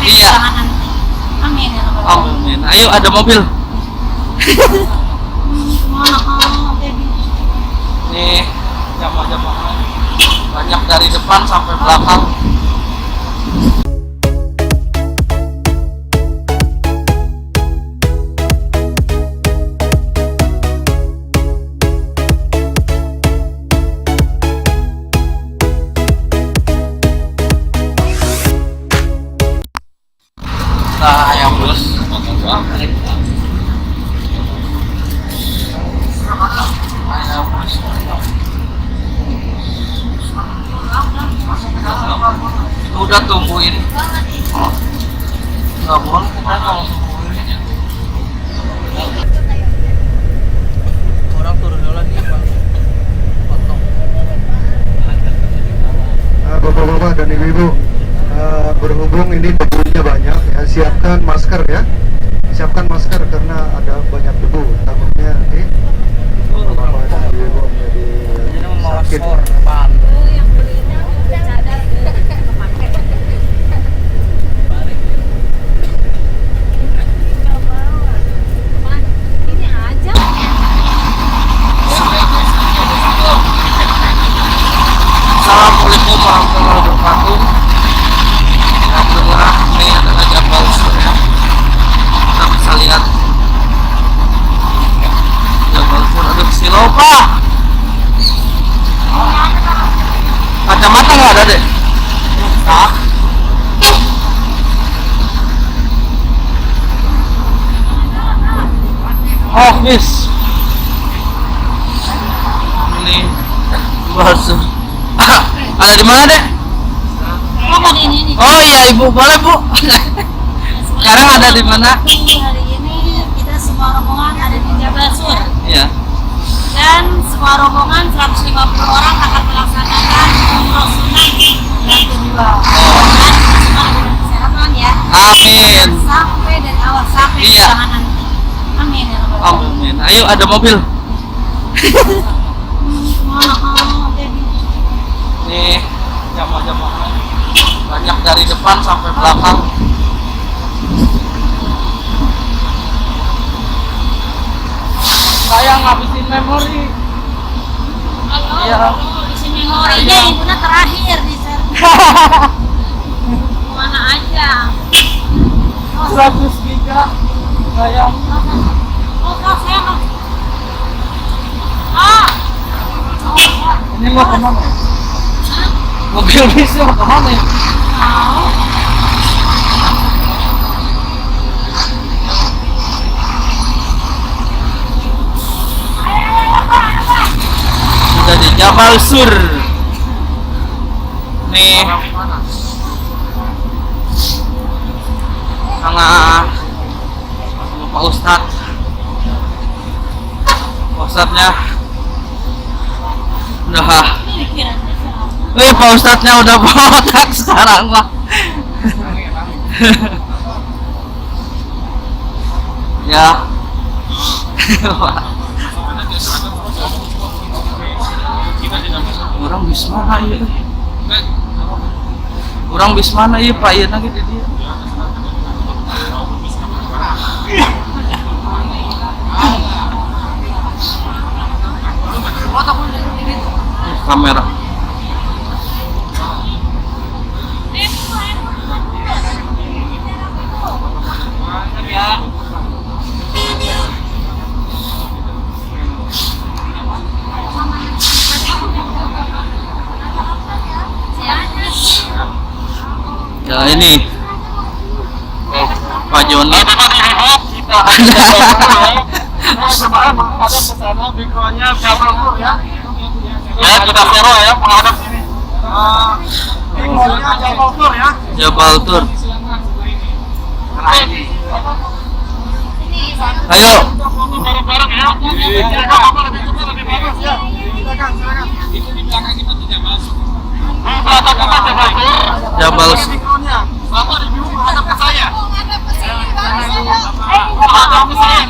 sampai Iya. kemenangan nanti. Amin ya rabbal alamin. Amin. Ayo ada mobil. Mahal jadi. Nih jamaah-jamaah banyak dari depan sampai belakang. Nah ya bos, ayo bos. Itu udah tungguin. Nggak boleh kita kalau tungguin. Orang turun dulu lagi bang. Potong. Bapak-bapak dan ibu-ibu, berhubung ini debunya banyak ya, siapkan masker ya, siapkan masker karena ada banyak debu, takutnya nanti bapak dan ibu menjadi sakit. Yang belinya udah cadar kemakai. Ini aja. Assalamualaikum warahmatullahi wabarakatuh. Alhamdulillah ini adalah Jabal Sur ya. Kita bisa lihat Jabal Sur. Aduh silau pak. Kacamata nggak ada deh. Tak. Oh bis. Ini Jabal Sur. Ada di mana deh? Apa ini? Oh iya ibu boleh bu. Sekarang ada di mana? Hari ini kita semua rombongan ada di Jabal Sur. Iya. Dan semua rombongan 150 orang akan melaksanakan umroh sunnah yang kedua. Dan semua diberi kesehatan ya. Amin. Sampai dari awal sampai Iya. kemenangan nanti. Amin ya rabbal alamin. Amin. Ayo ada mobil. Mahal jadi. Nih jamaah-jamaah banyak dari depan sampai belakang. Saya ngabisin memori. Halo. Iya. Di sini memorinya ibunya terakhir di servis. Mana aja. 100 giga. Sayang. Oh, saya mau. Ah. Ini mau kemana? Mobil bis mau kemana ya? Mau. Sudah di Jabal Sur. Nih. Sama Pak Ustadz. Pak Ustadznya udah. Pak Ustadznya udah botak sekarang mah. Ya. Orang bis mana ya? Orang bis mana ya Pak? Ya lagi di dia. Kamera. Ya ini Pak Joni. Ada pesanan bikonya Jabal Sur ya. Ya kita sewa ya menghadap sini. Bikonya Jabal Sur ya. Jabal Sur. Ayo. Bareng-bareng ya. Lebih bagus ya. Silakan, silakan. Itu di belakang kita tidak masuk. Di belakang kita Jabal Sur. Jabal Sur. Bikonya. Bapak ibu menghadap ke saya. Menghadap ke saya.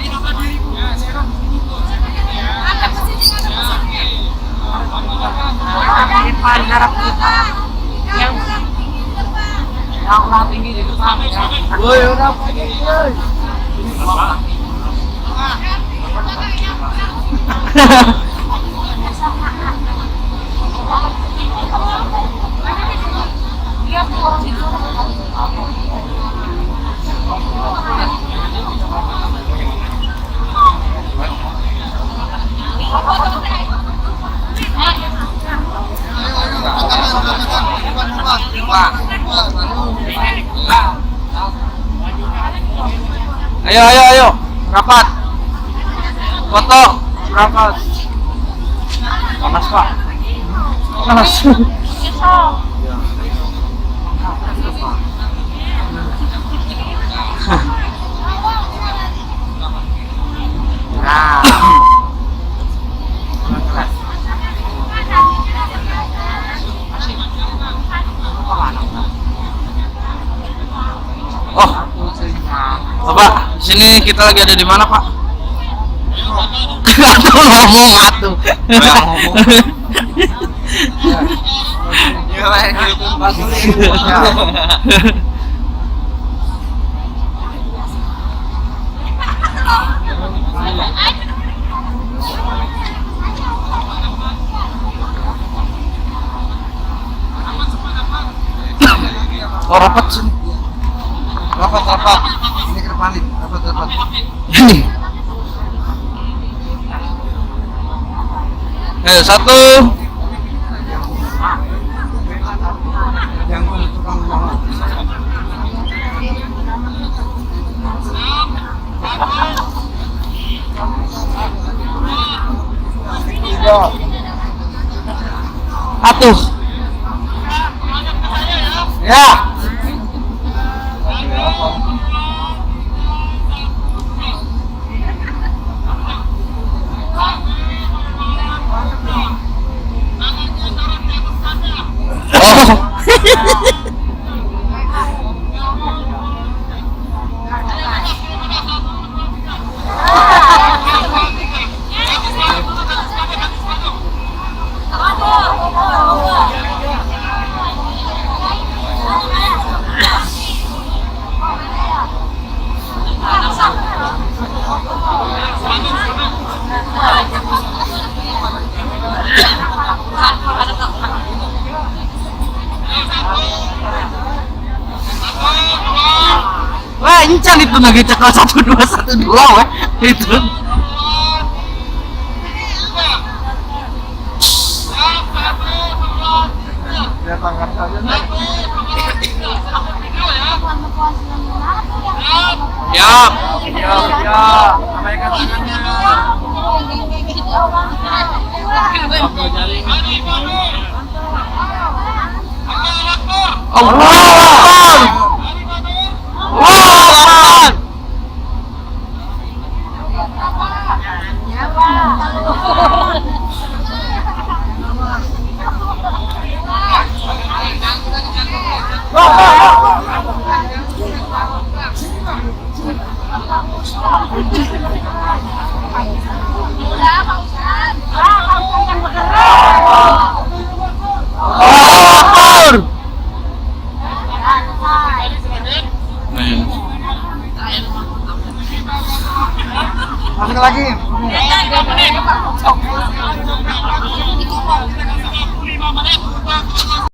Ini panjarap kita yang tinggi di depan ya. Woi, udah pergi, woi. Ayo, rapat. Foto, rapat. Panas pak. Panas. Oh, Pak, sini kita lagi ada di mana, Pak? Atuh ngomong atuh. Oh, rapat sini. Rapat. Ini ke depan nih. Rapat. Ini. Satu. Yang tukang banget. Tiga. Atuh. Ya. Wah, encan itu lagi cekal 1212 weh itu. Ya tangan saja. Siap. Sampaikan tangannya. Allah Akbar. Akbar. Masuk lagi.